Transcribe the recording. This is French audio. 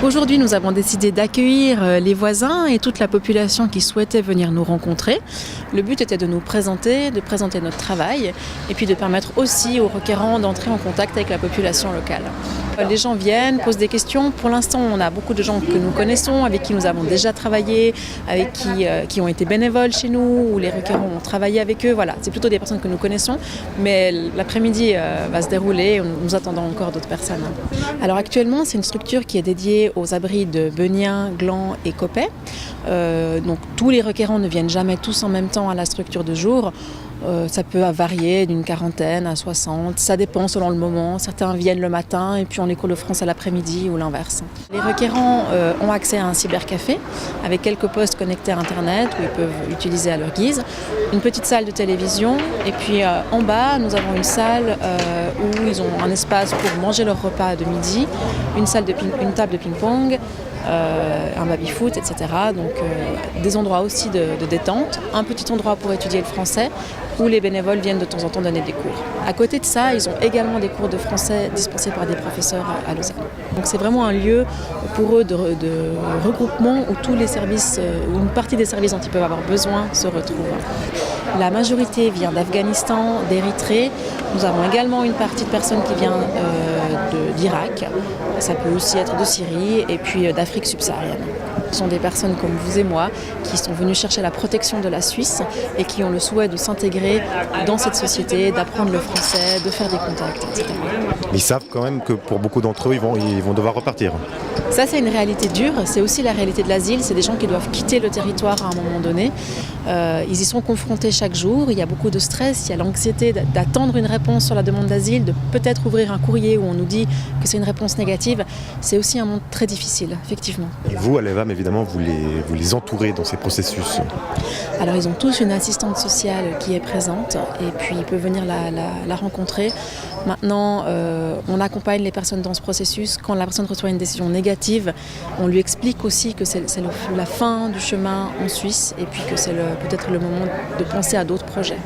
Aujourd'hui, nous avons décidé d'accueillir les voisins et toute la population qui souhaitait venir nous rencontrer. Le but était de nous présenter, de présenter notre travail et puis de permettre aussi aux requérants d'entrer en contact avec la population locale. Les gens viennent, posent des questions. Pour l'instant, on a beaucoup de gens que nous connaissons, avec qui nous avons déjà travaillé, avec qui ont été bénévoles chez nous, ou les requérants ont travaillé avec eux. Voilà, c'est plutôt des personnes que nous connaissons, mais l'après-midi va se dérouler. Nous attendons encore d'autres personnes. Alors actuellement, c'est une structure qui est dédiée aux abris de Benien, Gland et Coppet. Donc tous les requérants ne viennent jamais tous en même temps à la structure de jour. Ça peut varier d'une 40 à 60, ça dépend selon le moment. Certains viennent le matin et puis ont les cours de français l'après-midi ou l'inverse. Les requérants ont accès à un cybercafé avec quelques postes connectés à Internet où ils peuvent utiliser à leur guise, une petite salle de télévision et puis en bas nous avons une salle où ils ont un espace pour manger leur repas de midi, une table de ping-pong, un baby-foot, etc. Donc des endroits aussi de détente, un petit endroit pour étudier le français où les bénévoles viennent de temps en temps donner des cours. À côté de ça, ils ont également des cours de français dispensés par des professeurs à Lausanne. Donc c'est vraiment un lieu pour eux de regroupement où tous les services, où une partie des services dont ils peuvent avoir besoin se retrouvent. La majorité vient d'Afghanistan, d'Érythrée. Nous avons également une partie de personnes qui viennent d'Irak. Ça peut aussi être de Syrie et puis d'Afrique subsaharienne. Ce sont des personnes comme vous et moi qui sont venues chercher la protection de la Suisse et qui ont le souhait de s'intégrer dans cette société, d'apprendre le français, de faire des contacts, etc. Ils savent quand même que pour beaucoup d'entre eux, ils vont devoir repartir. Ça, c'est une réalité dure. C'est aussi la réalité de l'asile. C'est des gens qui doivent quitter le territoire à un moment donné. Ils y sont confrontés chaque jour. Il y a beaucoup de stress. Il y a l'anxiété d'attendre une réponse sur la demande d'asile, de peut-être ouvrir un courrier où on nous dit que c'est une réponse négative. C'est aussi un monde très difficile, effectivement. Et vous, à l'EVAM, évidemment, vous les entourez dans ces processus. Alors, ils ont tous une assistante sociale qui est présente et puis ils peuvent venir la rencontrer. Maintenant, on accompagne les personnes dans ce processus. Quand la personne reçoit une décision négative, on lui explique aussi que c'est la fin du chemin en Suisse et puis que c'est peut-être le moment de penser à d'autres projets.